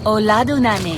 O lado nane.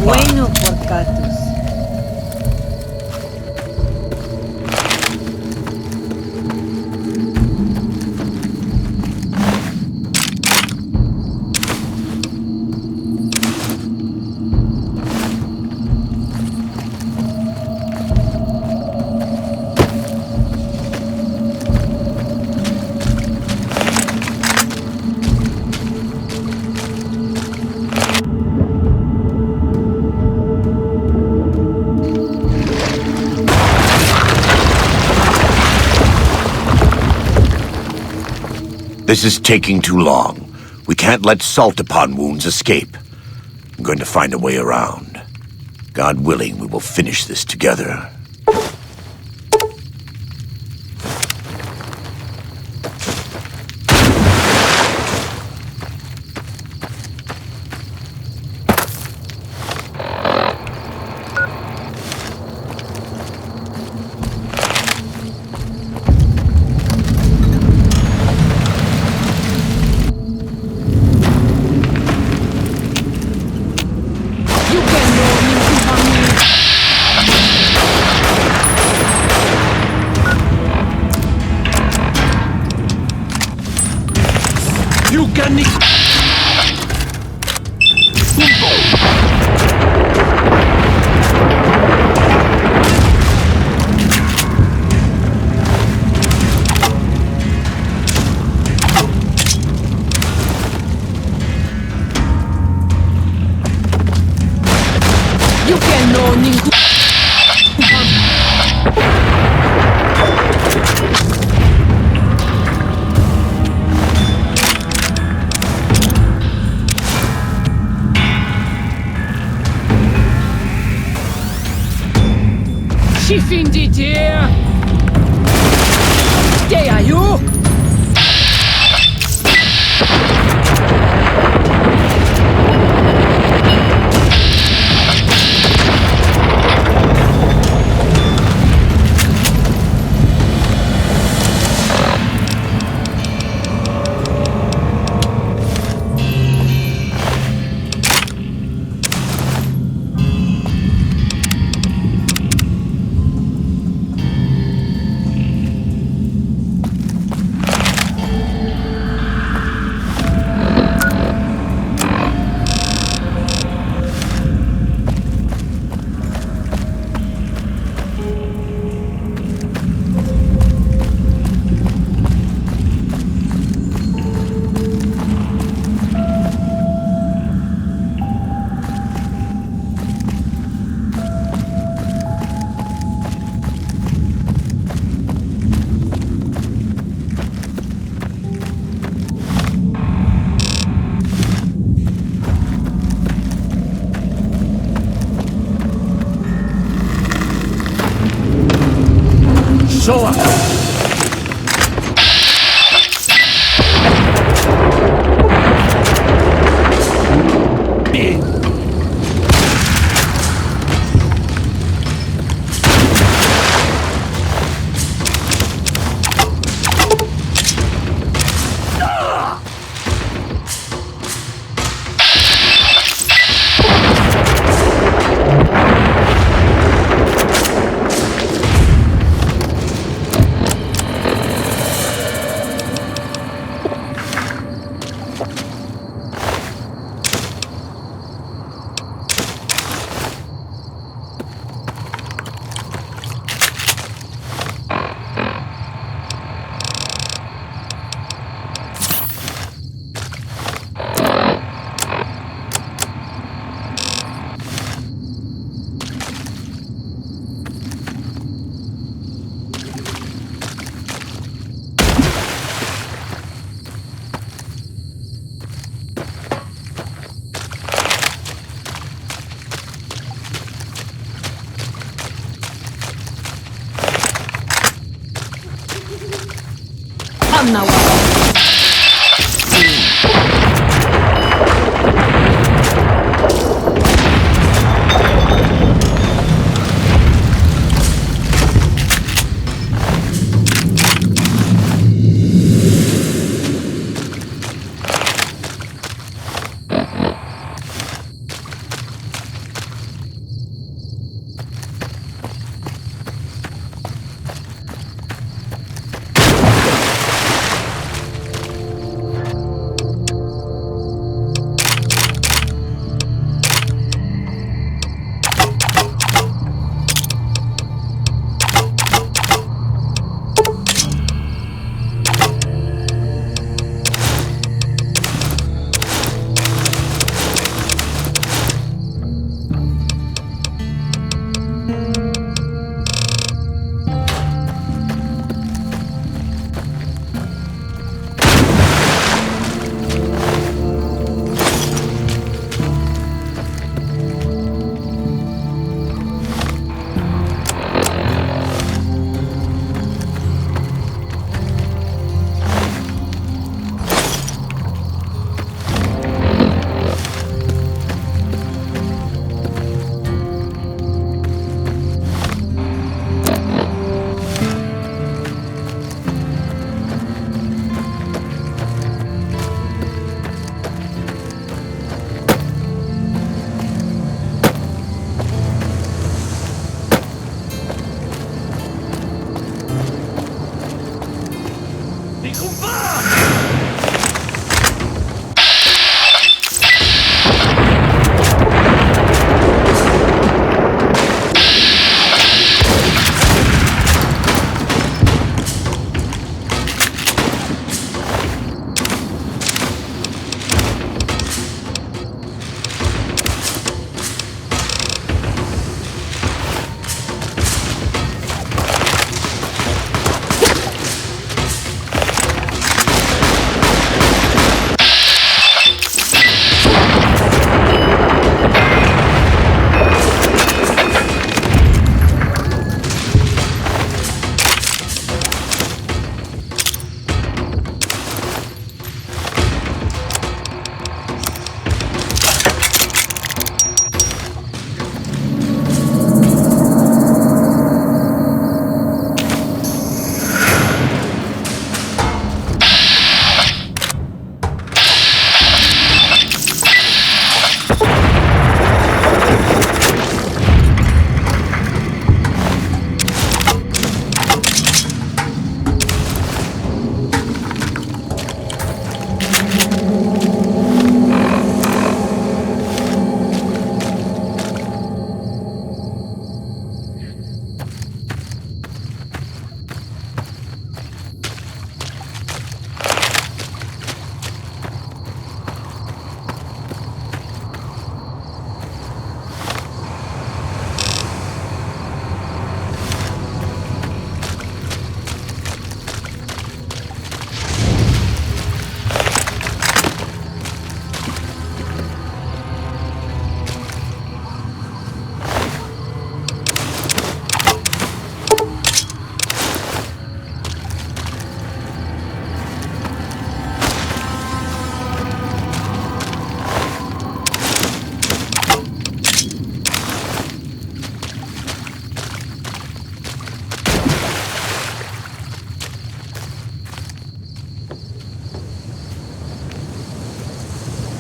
Bueno por Catus. This is taking too long. We can't let salt-upon wounds escape. I'm going to find a way around. God willing, we will finish this together. She findet here! Stay, are you? Show up! Nawa.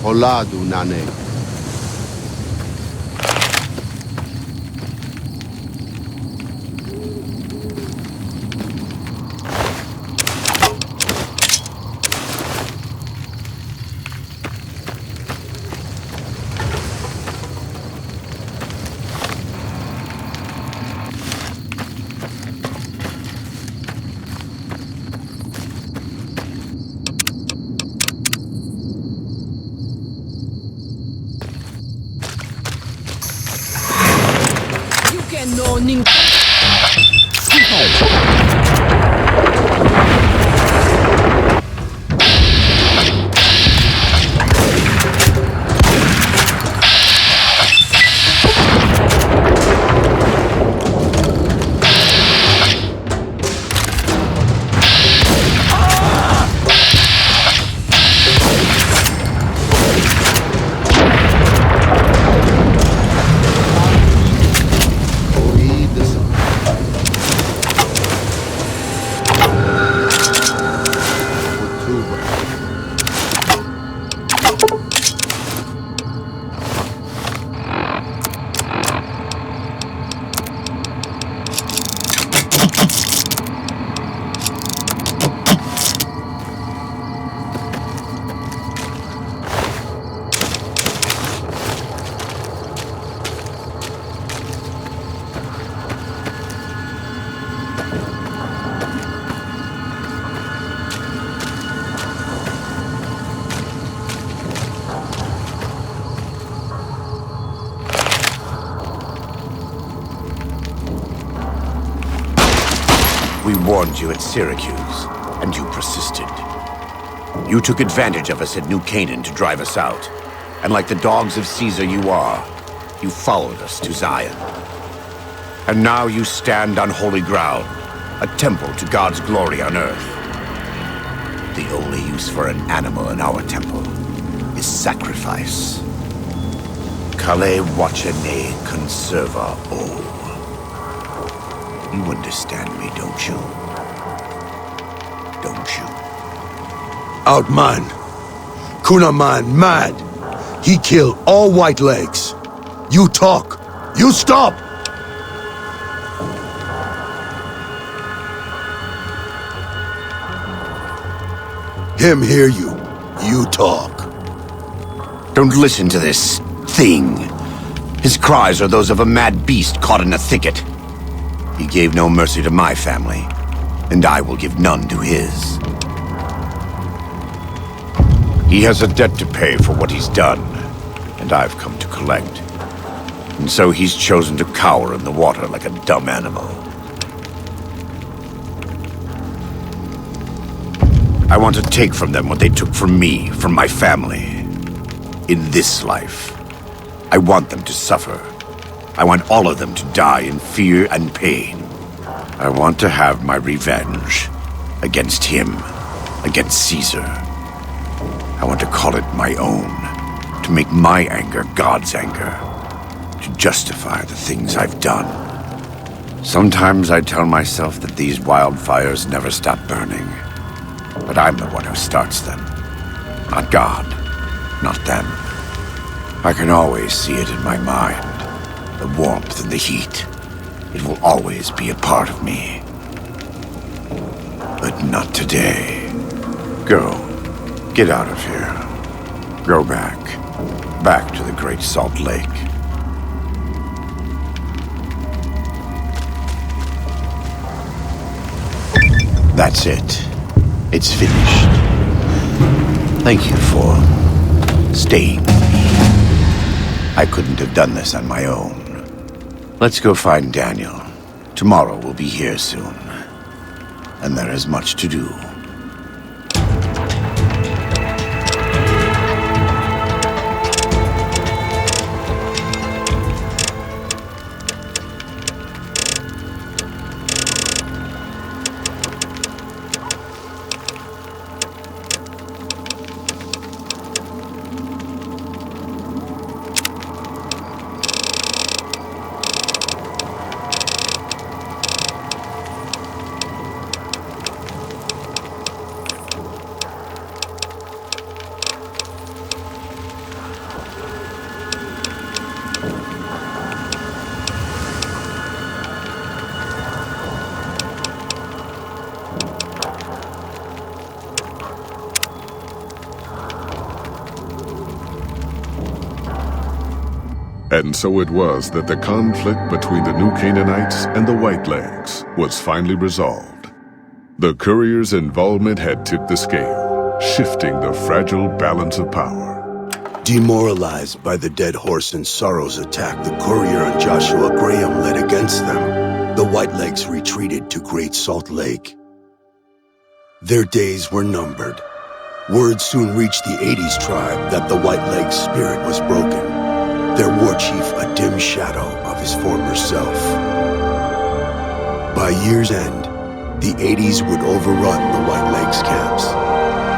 Oladu Nane. No ning. We warned you at Syracuse, and you persisted. You took advantage of us at New Canaan to drive us out. And like the dogs of Caesar you are, you followed us to Zion. And now you stand on holy ground, a temple to God's glory on earth. The only use for an animal in our temple is sacrifice. Kale wachane conserva o. You understand me, don't you? Don't you? Outman. Kunaman mad. He killed all white legs. You talk. You stop! Him hear you. You talk. Don't listen to this thing. His cries are those of a mad beast caught in a thicket. He gave no mercy to my family, and I will give none to his. He has a debt to pay for what he's done, and I've come to collect. And so he's chosen to cower in the water like a dumb animal. I want to take from them what they took from me, from my family. In this life, I want them to suffer. I want all of them to die in fear and pain. I want to have my revenge against him, against Caesar. I want to call it my own, to make my anger God's anger, to justify the things I've done. Sometimes I tell myself that these wildfires never stop burning, but I'm the one who starts them. Not God, not them. I can always see it in my mind. The warmth and the heat. It will always be a part of me. But not today. Go. Get out of here. Go back. Back to the Great Salt Lake. That's it. It's finished. Thank you for staying with me. I couldn't have done this on my own. Let's go find Daniel. Tomorrow we'll be here soon. And there is much to do. And so it was that the conflict between the New Canaanites and the Whitelegs was finally resolved. The courier's involvement had tipped the scale, shifting the fragile balance of power. Demoralized by the dead horse and Sorrow's attack the courier and Joshua Graham led against them, the Whitelegs retreated to Great Salt Lake. Their days were numbered. Word soon reached the 80s tribe that the Whitelegs' spirit was broken. Their war chief a dim shadow of his former self. By year's end, the 80s would overrun the Whitelegs camps,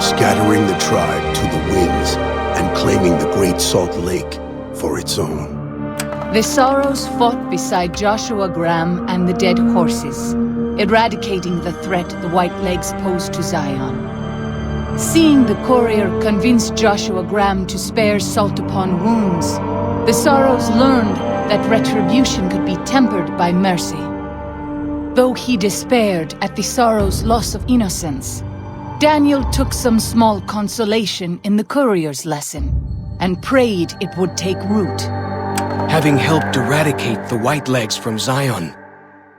scattering the tribe to the winds and claiming the Great Salt Lake for its own. The Sorrows fought beside Joshua Graham and the dead horses, eradicating the threat the Whitelegs posed to Zion. Seeing the courier convince Joshua Graham to spare salt upon wounds, the Sorrows learned that retribution could be tempered by mercy. Though he despaired at the Sorrows' loss of innocence, Daniel took some small consolation in the courier's lesson, and prayed it would take root. Having helped eradicate the Whitelegs from Zion,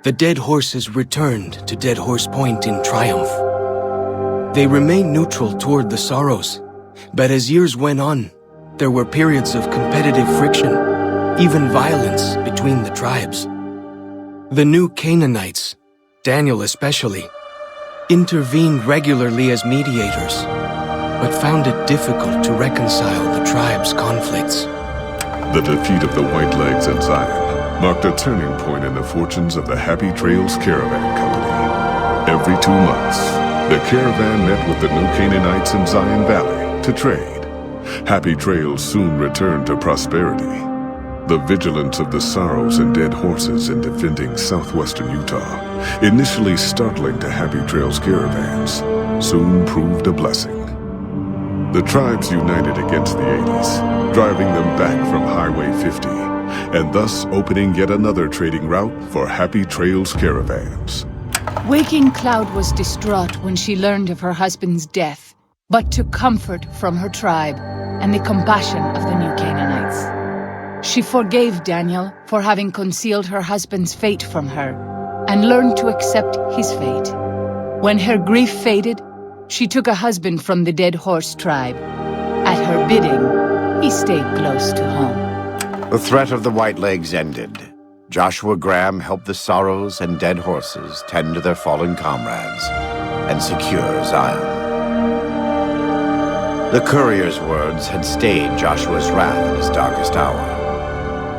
the dead horses returned to Dead Horse Point in triumph. They remained neutral toward the Sorrows, but as years went on, there were periods of competitive friction, even violence between the tribes. The New Canaanites, Daniel especially, intervened regularly as mediators, but found it difficult to reconcile the tribe's conflicts. The defeat of the Whitelegs and Zion marked a turning point in the fortunes of the Happy Trails Caravan Company. Every 2 months, the caravan met with the New Canaanites in Zion Valley to trade. Happy Trails soon returned to prosperity. The vigilance of the Sorrows and Dead Horses in defending southwestern Utah, initially startling to Happy Trails caravans, soon proved a blessing. The tribes united against the 80s, driving them back from Highway 50, and thus opening yet another trading route for Happy Trails caravans. Waking Cloud was distraught when she learned of her husband's death, but took comfort from her tribe and the compassion of the New Canaanites. She forgave Daniel for having concealed her husband's fate from her, and learned to accept his fate. When her grief faded, she took a husband from the Dead Horse tribe. At her bidding, he stayed close to home. The threat of the Whitelegs ended. Joshua Graham helped the Sorrows and Dead Horses tend to their fallen comrades and secure Zion. The courier's words had stayed Joshua's wrath in his darkest hour,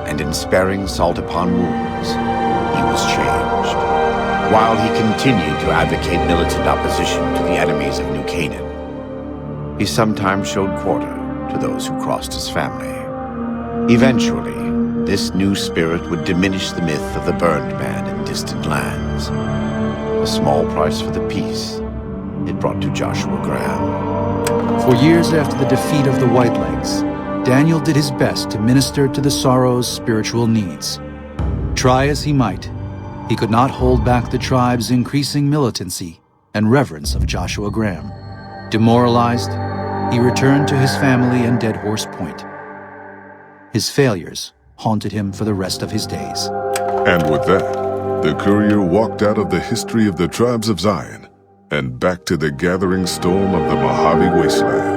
and in sparing salt upon wounds, he was changed. While he continued to advocate militant opposition to the enemies of New Canaan, he sometimes showed quarter to those who crossed his family. Eventually, this new spirit would diminish the myth of the burned man in distant lands. A small price for the peace it brought to Joshua Graham. For years after the defeat of the Whitelegs, Daniel did his best to minister to the Sorrows' spiritual needs. Try as he might, he could not hold back the tribe's increasing militancy and reverence of Joshua Graham. Demoralized, he returned to his family in Dead Horse Point. His failures haunted him for the rest of his days. And with that, the courier walked out of the history of the tribes of Zion and back to the gathering storm of the Mojave Wasteland.